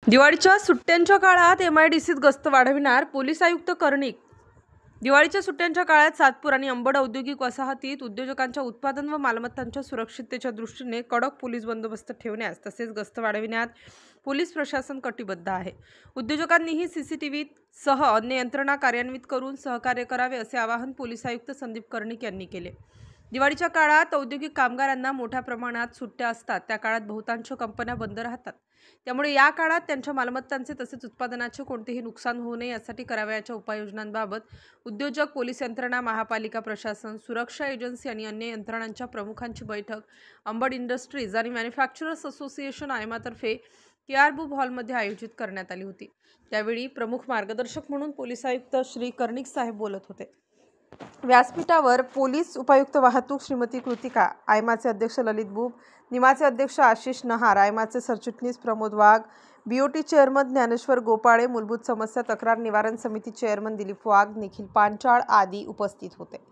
दिवाळीच्या सुट्ट्यांच्या काळात MIDCत गस्त वाढविणार पोलीस आयुक्त कर्णिक। दिवाळीच्या सुट्ट्यांच्या काळात सातपूर आणि अंबड औद्योगिक वसाहतीत उद्योजकांच्या उत्पादन व मालमत्तांच्या सुरक्षिततेच्या दृष्टीने कडक पोलीस बंदोबस्त ठेवण्यास तसेच गस्त वाढविण्यात पोलीस प्रशासन कटिबद्ध आहे। उद्योजकांनीही CCTV सह अन्य यंत्रणा कार्यान्वित करून सहकार्य करावे असे आवाहन पोलीस आयुक्त संदीप कर्णिक यांनी केले। दिवाळीच्या काळात औद्योगिक कामगारांना मोठ्या प्रमाणात सुट्ट्या असतात, त्या काळात बहुतांश कंपन्या बंद राहतात। त्यामुळे या काळात त्यांच्या मालमत्तांचे तसेच उत्पादनाचे कोणतेही नुकसान होऊ नये यासाठी करावयाच्या उपाययोजनांबाबत उद्योजक, पोलीस यंत्रणा, महापालिका प्रशासन, सुरक्षा एजन्सी आणि अन्य यंत्रणांच्या प्रमुखांची बैठक अंबड इंडस्ट्रीज आणि मॅन्युफॅक्चरर्स असोसिएशन तर्फे TR हॉलमध्ये आयोजित करण्यात आली होती। त्यावेळी प्रमुख मार्गदर्शक म्हणून पोलीस आयुक्त श्री कर्णिक साहेब बोलत होते। व्यासपीठावर पोलीस उपायुक्त वाहतूक श्रीमती कृतिका, आयमाचे अध्यक्ष ललित बुब, निमाचे अध्यक्ष आशिष नहार, आयमाचे सरचिटणीस प्रमोद वाघ, BOT चेअरमन ज्ञानेश्वर गोपाळे, मूलभूत समस्या तक्रार निवारण समिती चेअरमन दिलीप वाघ, निखिल पांचाळ आदी उपस्थित होते।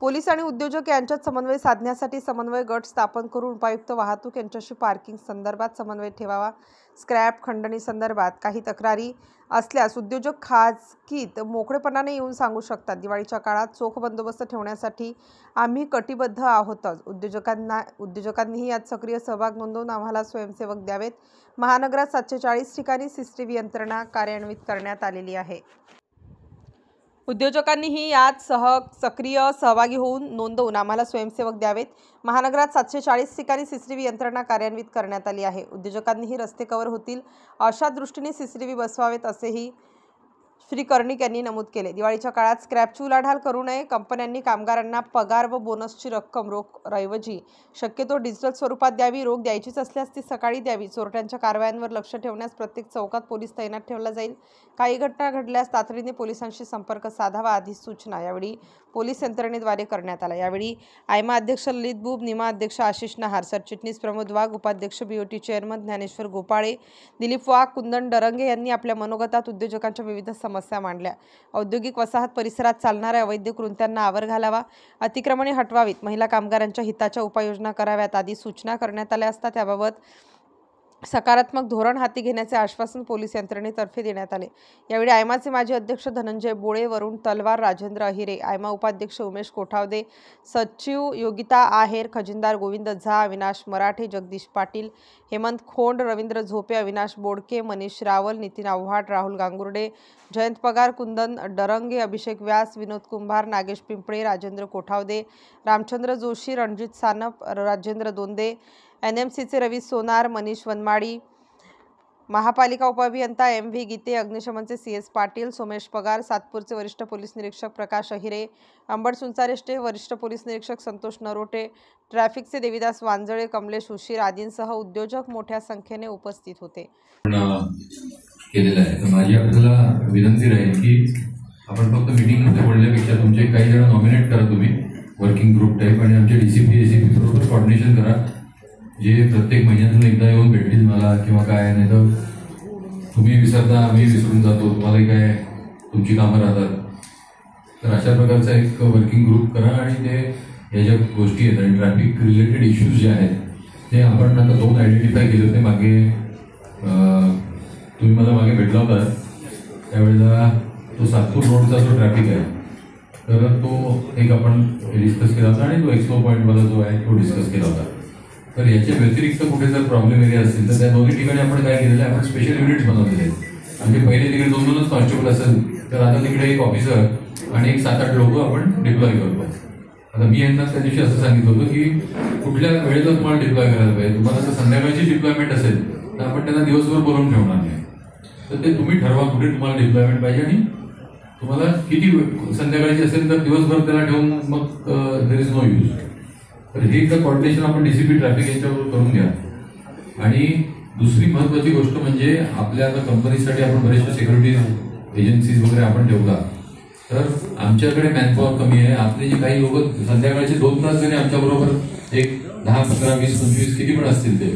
पोलीस आणि उद्योजक यांच्यात समन्वय साधण्यासाठी समन्वय गट स्थापन करून उपायुक्त वाहतूक यांच्याशी पार्किंग संदर्भात समन्वय ठेवावा। स्क्रॅप खंडणी संदर्भात काही तक्रारी असल्यास उद्योजक खाजगीत मोकळेपणाने येऊन सांगू शकतात। दिवाळीच्या काळात चोख बंदोबस्त ठेवण्यासाठी आम्ही कटिबद्ध आहोतच। उद्योजकांनीही यात सक्रिय सहभाग नोंदवून आम्हाला स्वयंसेवक द्यावेत। महानगरात 740 ठिकाणी CCTV यंत्रणा कार्यान्वित करण्यात आलेली आहे। उद्योजकांनीही यात सक्रिय सहभागी होऊन नोंदवून आम्हाला स्वयंसेवक द्यावेत। महानगरात 740 ठिकाणी CCTV यंत्रणा कार्यान्वित करण्यात आली आहे। उद्योजकांनीही रस्ते कव्हर होतील अशा दृष्टीने CCTV बसवावेत असेही श्री कर्णिक यांनी नमूद केले। दिवाळीच्या काळात स्क्रॅपची उलाढाल करू नये। कंपन्यांनी कामगारांना पगार व बोनसची रक्कम रोख ऐवजी शक्यतो डिजिटल स्वरूपात द्यावी। रोख द्यायचीच असल्यास ती सकाळी द्यावी। चोरट्यांच्या कारवायांवर लक्ष ठेवण्यास प्रत्येक चौकात पोलीस तैनात ठेवला जाईल। काही घटना घडल्यास तातडीने पोलिसांशी संपर्क साधावा आदी सूचना यावेळी पोलीस यंत्रणेद्वारे करण्यात आल्या। यावेळी आयमा अध्यक्ष ललित बुब, निमा अध्यक्ष आशिष नहार, सरचिटणीस प्रमोद वाघ, उपाध्यक्ष BOT चेअरमन ज्ञानेश्वर गोपाळे, दिलीप वाघ, कुंदन डरंगे यांनी आपल्या मनोगतात उद्योजकांच्या विविध समस्या मांडल्या। औद्योगिक वसाहत परिसरात चालणाऱ्या अवैध कृत्यांना आवर घालावा, अतिक्रमणे हटवावीत, महिला कामगारांच्या हिताच्या उपाययोजना कराव्यात आदी सूचना करण्यात आल्या असता त्याबाबत सकारात्मक धोरण हाती घेण्याचे आश्वासन पोलीस यंत्रणेतर्फे देण्यात आले। यावेळी आयमाचे माजी अध्यक्ष धनंजय बोळे, वरुण तलवार, राजेंद्र अहिरे, आयमा उपाध्यक्ष उमेश कोठावदे, सचिव योगिता आहेर, खजिनदार गोविंद झा, अविनाश मराठे, जगदीश पाटील, हेमंत खोंड, रवींद्र झोपे, अविनाश बोडके, मनीष रावल, नितीन आव्हाड, राहुल गांगुर्डे, जयंत पगार, कुंदन डरंगे, अभिषेक व्यास, विनोद कुंभार, नागेश पिंपळे, राजेंद्र कोठावदे, रामचंद्र जोशी, रणजित सानप, राजेंद्र दोंदे, NMCचे रवी सोनार, मनीष वनमाडी, महापालिका उपअभियंता MV गीते, अग्निशमनचे CS पाटील, सोमेश पगार, सातपूरचे वरिष्ठ पोलीस निरीक्षक प्रकाश अहिरे, अंबड सुंचारेष्टे वरिष्ठ पोलीस निरीक्षक संतोष नरोटे, ट्रॅफिकचे देविदास वांजळे, कमलेश उशीर आदींसह उद्योजक मोठ्या संख्येने उपस्थित होते। माझी आपल्याला विनंती राहील की आपण फक्त मीटिंगमध्ये बोलण्यापेक्षा तुमचे काही जण नॉमिनेट करा तुम्ही वर्किंग ग्रुप टाईप आणि आमच्या DCP ACP बरोबर कोऑर्डिनेशन करा, जे प्रत्येक महिन्यातून एकदा येऊन भेटतील मला किंवा काय, नाही तर तुम्ही विसरता आम्ही विसरून जातो, तुम्हालाही काय तुमची कामं राहतात। तर अशा प्रकारचा एक वर्किंग ग्रुप करा आणि ते या ज्या गोष्टी आहेत आणि ट्रॅफिक रिलेटेड इश्यूज जे आहेत ते आपण आता 2 आयडेंटिफाय केले होते। मागे तुम्ही मला मागे भेटला होता त्यावेळेला तो सातपूर रोडचा जो ट्रॅफिक आहे तर तो एक आपण डिस्कस केला होता आणि तो एक्सपो पॉईंटवाला जो आहे तो डिस्कस केला होता। तर याच्या व्यतिरिक्त कुठे जर प्रॉब्लेम एरिया असतील तर त्या दोन्ही ठिकाणी आपण काय केलेलं आहे, आपण स्पेशल युनिट्स बनवलेले आहेत। म्हणजे पहिले तिकडे 2-2 कॉन्स्टेबल असेल तर आता तिकडे एक ऑफिसर आणि एक 7-8 लोक आपण डिप्लॉय करतो। आता मी यांना त्या दिवशी असं सांगितलं होतं की कुठल्या वेळेला तुम्हाला डिप्लॉय करायला पाहिजे, तुम्हाला जर संध्याकाळची डिप्लॉयमेंट असेल तर आपण त्यांना दिवसभर बोलवून ठेवणार नाही। तर ते तुम्ही ठरवा कुठे तुम्हाला डिप्लॉयमेंट पाहिजे आणि तुम्हाला किती संध्याकाळची असेल तर दिवसभर त्याला ठेवून मग देयर इज नो यूज। तर हे एकदा कोऑर्डिनेशन आपण DCP ट्रॅफिक यांच्याबरोबर करून घ्या। आणि दुसरी महत्त्वाची गोष्ट म्हणजे आपल्या आता कंपनीसाठी आपण बरेचसे सिक्युरिटी एजन्सीज वगैरे आपण ठेवता, तर आमच्याकडे मॅनपॉवर कमी आहे। आपले जे काही लोक संध्याकाळचे 2 तास जरी आमच्याबरोबर एक 10, 15, 20, 25 किती पण असतील ते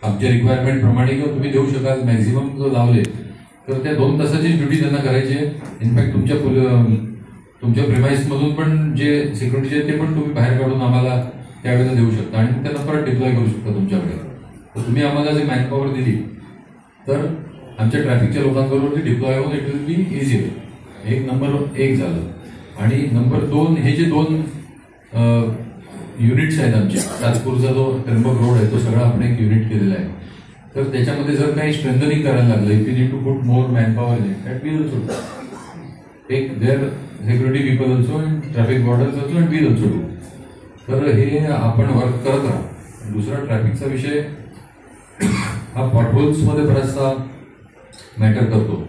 आमच्या रिक्वायरमेंट प्रमाणे किंवा तुम्ही देऊ शकाल मॅक्झिमम जर लावले तर त्या 2 तासाची ड्युटी त्यांना करायची आहे। इनफॅक्ट तुमच्या प्रिमाइसमधून पण जे सिक्युरिटीचे ते पण तुम्ही बाहेर काढून आम्हाला त्यावेळेला देऊ शकता आणि त्यांना परत डिप्लॉय करू शकता तुमच्याकडे। तर तुम्ही आम्हाला जर मॅनपॉवर दिली तर आमच्या ट्रॅफिकच्या लोकांबरोबर डिप्लॉय होऊन इट विल बी इझियर. एक नंबर एक झालं. आणि नंबर 2, हे जे 2 युनिट्स आहेत आमचे, ताजपूरचा जो त्र्यंबक रोड आहे तो सगळा आपण एक युनिट केलेला आहे. तर त्याच्यामध्ये जर काही स्ट्रेंथनिंग करायला लागलं, if you need to put more manpower in it, that we also do. Take their security people also and traffic wardens also and we also do. तर हे आपण वर्क करत राहू. दुसरा ट्रॅफिकचा विषय हा पॉटहोल्समध्ये बराचसा मॅटर करतो.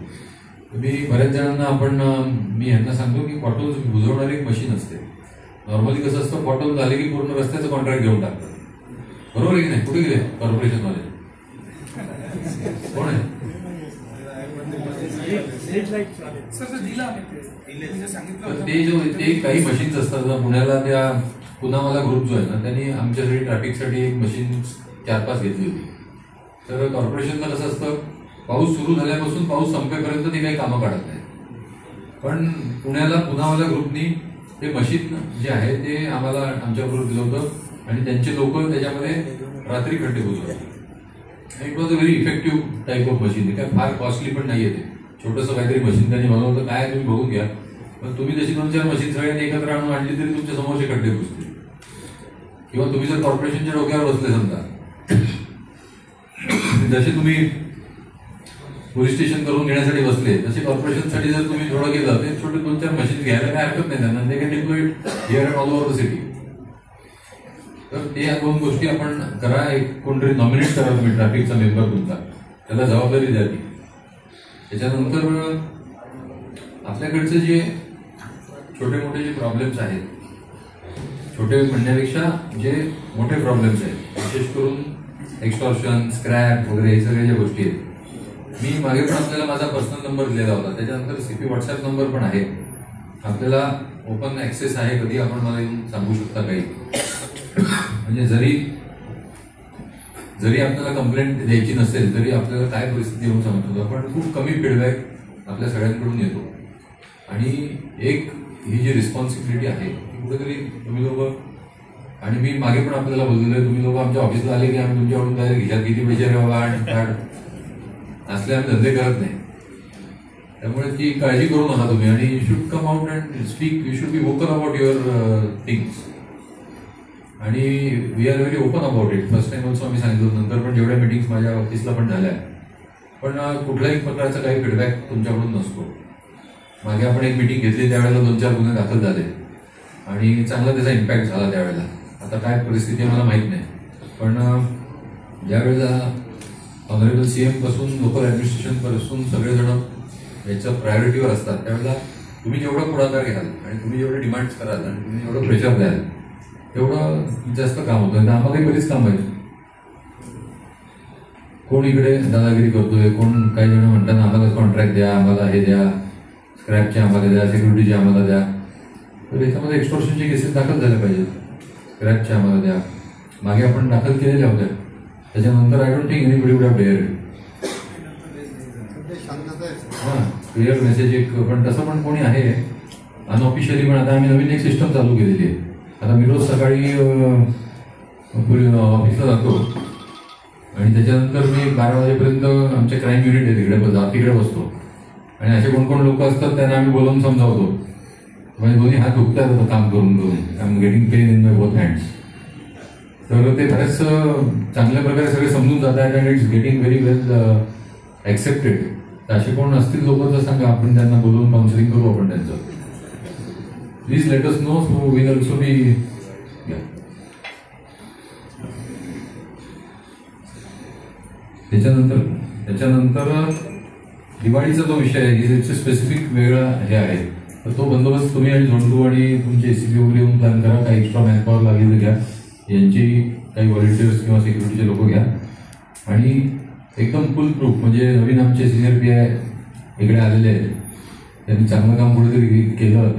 मी बऱ्याच जणांना मी यांना सांगतो की पॉटहोल्स बुजवणारी एक मशीन असते. नॉर्मली कसं असतं, पॉटहोल झाले की पूर्ण रस्त्याचं कॉन्ट्रॅक्ट घेऊन टाकतात. बरोबर आहे की नाही? कुठे गेले कॉर्पोरेशनमध्ये? कोण आहे? ते काही मशीन्स असतात. पुण्याला त्या पुनावाला ग्रुप जो आहे ना, त्यांनी आमच्यासाठी ट्रॅफिकसाठी एक मशीन 4-5 घेतली होती. तर कॉर्पोरेशनला कसं असतं, पाऊस सुरू झाल्यापासून पाऊस संपेपर्यंत ते काही कामं काढत नाही. पण पुण्याला पुनावाला ग्रुपनी ते मशीन जे आहे ते आम्हाला आमच्याबरोबर दिलं होतं आणि त्यांचे लोक त्याच्यामध्ये रात्री खड्डे बुजवले. It was a very effective type of machine. काय फार कॉस्टली पण नाही आहे. ते छोटंसं काहीतरी मशीन त्यांनी बनवलं. काय तुम्ही बघून घ्या. पण तुम्ही तशी 2-4 मशीन सगळ्यांनी एकत्र आणून आणली तरी तुमच्या समोरचे खड्डे बुजतील. किंवा तुम्ही जर कॉर्पोरेशनच्या डोक्यावर बसले समजा, जसे तुम्ही पोलीस स्टेशन करून घेण्यासाठी बसले, तसे कॉर्पोरेशनसाठी जर तुम्ही थोडं गेलं ते छोटे 2-4 मशीन घ्यायला काय हरकत नाही त्यांना. ते can deploy it here all over the city. तर ते 2 गोष्टी आपण करा. एक कोणतरी नॉमिनेट करा तुम्ही ट्रॅफिकचा मेंबर तुमचा, त्याला जबाबदारी द्या ती. त्याच्यानंतर आपल्याकडचे जे छोटे मोठे जे प्रॉब्लेम्स आहेत, छोटे म्हणण्यापेक्षा जे मोठे प्रॉब्लेम्स आहेत, विशेष करून एक्स्टॉर्शन, स्क्रॅप वगैरे हे सगळ्या ज्या गोष्टी आहेत. मी मागे पण आपल्याला माझा पर्सनल नंबर दिलेला होता. त्याच्यानंतर सीपी व्हॉट्सअप नंबर पण आहे. आपल्याला ओपन ऍक्सेस आहे. कधी आपण मला येऊन सांगू शकता काही. म्हणजे जरी आपल्याला कंप्लेंट द्यायची नसेल तरी आपल्याला काय परिस्थिती येऊन सांगतो. आपण खूप कमी फीडबॅक आपल्या सगळ्यांकडून येतो. आणि एक ही जी रिस्पॉन्सिबिलिटी आहे ती कुठेतरी तुम्ही लोक, आणि मी मागे पण आपल्याला बोललेलो आहे, तुम्ही लोक आमच्या ऑफिसला आले की आम्ही तुमच्याकडून काय घ्या, किती पैसे रे बाबा आणि काढ असले आम्ही धंदे करत नाही. त्यामुळे ती काळजी करू नका तुम्ही. आणि you should come out and speak. You should be vocal about your things. आणि we are very open about it. First time also आम्ही सांगितलं. नंतर पण जेवढ्या मीटिंग्स माझ्या ऑफिसला पण झाल्या, पण कुठल्याही प्रकारचा काही फीडबॅक तुमच्याकडून नसतो. मागे आपण एक मीटिंग घेतली त्यावेळेला 2-4 गुन्हे दाखल झाले आणि चांगला त्याचा इम्पॅक्ट झाला त्यावेळेला. आता काय परिस्थिती मला माहीत नाही. पण ज्यावेळेला ऑनरेबल CM पासून लोकल ॲडमिनिस्ट्रेशन पासून सगळेजण याच्या प्रायोरिटीवर असतात, त्यावेळेला तुम्ही जेवढा पुढाकार घ्याल आणि तुम्ही जेवढे डिमांड्स कराल आणि तुम्ही जेवढं प्रेशर द्याल तेवढं जास्त काम होतं. आम्हालाही बरीच काम आहेत. कोण इकडे दादागिरी करतोय, कोण काही जण म्हणतात आम्हाला कॉन्ट्रॅक्ट द्या, आम्हाला हे द्या, स्क्रॅपचे आम्हाला द्या, सिक्युरिटीचे आम्हाला द्या. तर याच्यामध्ये एक्स्टॉर्शनचे केसेस दाखल झाल्या पाहिजेत. स्क्रॅपचे आम्हाला द्या. मागे आपण दाखल केलेल्या होत्या. त्याच्यानंतर I don't think anybody would have dared. हां, क्लिअर मेसेज एक. पण तसं पण कोणी आहे अनऑफिशियली. पण आता आम्ही नवीन एक सिस्टम चालू केलेली आहे. आता मी रोज सकाळी ऑफिसला जातो आणि त्याच्यानंतर मी 12 वाजेपर्यंत आमच्या क्राईम युनिट आहे तिकडे बसतो. आणि असे कोण लोक असतात त्यांना आम्ही बोलवून समजावतो. म्हणजे दोन्ही हात दुखतात आता काम करून I am getting pain in my both hands. तर ते बऱ्याच चांगल्या प्रकारे सगळे समजून जात आहेत and it's getting very well accepted. तर असे कोण असतील लोक तर सांगा, आपण त्यांना बोलवून काउन्सिलिंग करू आपण त्यांचं. Please let us know. So will also be. त्याच्यानंतर दिवाळीचा जो विषय आहे इट्स स्पेसिफिक वेगळा हे आहे. तर तो बंदोबस्त तुम्ही आणि झोंडू आणि तुमचे ACP वगैरे येऊन प्लॅन करा. काही एक्स्ट्रा मॅनपॉवर लागेल तर घ्या. यांची काही व्हॉलेंटियर्स किंवा सिक्युरिटीचे लोक घ्या. आणि एकदम फुल प्रूफ म्हणजे नवीन आमचे सिनियर PI इकडे आलेले आहेत. त्यांनी चांगलं काम कुठेतरी केलं.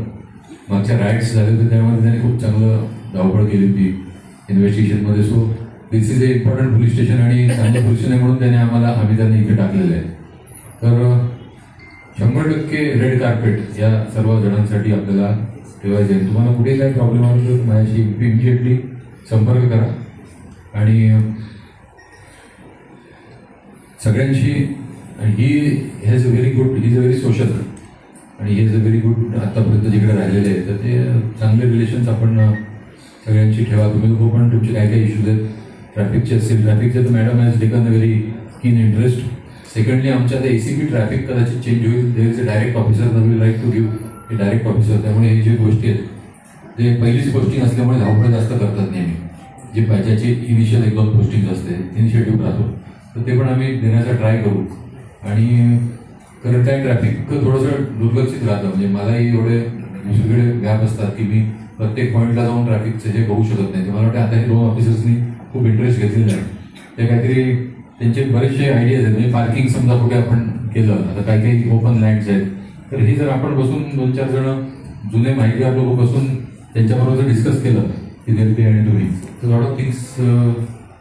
मागच्या राईट्स झाले होते त्यामुळे त्यांनी खूप चांगलं धावपळ केली होती इन्व्हेस्टिगेशनमध्ये. So this is a important police station आणि चांगलं पोलीस स्टेशन आहे म्हणून आम्ही त्यांनी इथे टाकलेलं आहे. तर 100% रेड कार्पेट या सर्व जणांसाठी आपल्याला ठेवायचे आहे. तुम्हाला कुठे काही प्रॉब्लेम आला तर माझ्याशी इमिजिएटली संपर्क करा. आणि सगळ्यांशी आणि he is a very social आणि he is a very good. आतापर्यंत जिकडे राहिलेले आहेत तर ते चांगले रिलेशन्स आपण सगळ्यांची ठेवा. तुम्ही लोक पण तुमचे काय काय इश्यूज आहेत ट्रॅफिकचे असतील, ट्रॅफिकचे तर madam has taken a very keen interest. Secondly आमच्या आता ACP ट्रॅफिक कदाचित चेंज होईल. There is a direct officer that we like to give a direct officer. त्यामुळे हे जे गोष्टी आहेत ते पहिलीच पोस्टिंग असल्यामुळे धावपळ जास्त करतात नेहमी. जे ज्याची इनिशियल 1-2 पोस्टिंग असते इनिशिएटिव्ह राहतो तर ते पण आम्ही देण्याचा ट्राय करू. आणि कारण काय ट्रॅफिक थोडंसं दुर्लक्षित राहतं. म्हणजे मलाही एवढे दुसरीकडे व्याप असतात की मी प्रत्येक पॉईंटला जाऊन ट्रॅफिकचं हे बघू शकत नाही. मला वाटतं आता हे 2 ऑफिसर्सनी खूप इंटरेस्ट घेतलेला आहे. ते काहीतरी त्यांचे बरेचसे आयडियाज आहेत. म्हणजे पार्किंग समजा कुठे आपण केलं आता काही काही ओपन लँड्स आहेत तर ही जर आपण बसून 2-4 जण जुने माहितीगार लोक बसून त्यांच्याबरोबर जर डिस्कस केलं की निर्ते आणि तुम्ही तर lot of things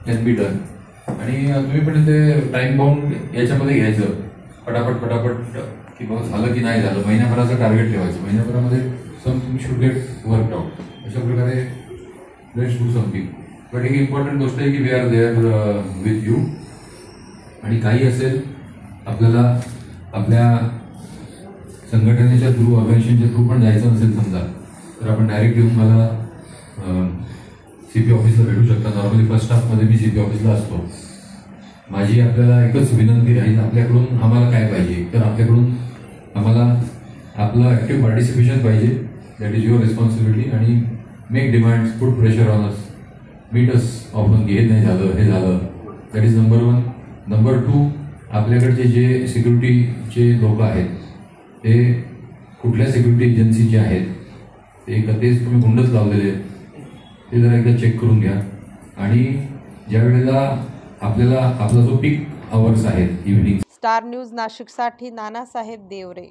can be done. आणि तुम्ही पण ते टाइम बाउंड याच्यामध्ये घ्यायचं पटापट की बाबा झालं की नाही झालं. महिन्याभराचं टार्गेट ठेवायचं. महिन्याभरामध्ये something should get work out. अशा प्रकारे लेट्स डू समथिंग. बट एक इम्पॉर्टंट गोष्ट आहे की we are there with you. आणि काही असेल आपल्याला आपल्या संघटनेच्या थ्रू ऑर्गनायझेशनच्या थ्रू पण जायचं नसेल समजा तर आपण डायरेक्ट येऊन मला CP ऑफिसला भेटू शकता. नॉर्मली फर्स्ट हाफमध्ये मी CP ऑफिसला असतो. माझी आपल्याला एकच विनंती राहील आपल्याकडून आम्हाला काय पाहिजे तर आपल्याकडून आम्हाला आपलं ॲक्टिव्ह पार्टिसिपेशन पाहिजे. That is your responsibility. आणि make demands put pressure on us meet us often की हे नाही झालं हे झालं. That is number 1. नंबर 2 आपल्याकडचे जे सिक्युरिटीचे लोक आहेत ते कुठल्या सिक्युरिटी एजन्सीचे आहेत तेच तुम्ही गुंडच लावलेले आहेत ते जरा एकदा चेक करून घ्या. आणि ज्या वेळेला आपल्याला आपला जो पीक आवर्स आहेत इव्हिनिंग. स्टार न्यूज नाशिकसाठी नानासाहेब देवरे.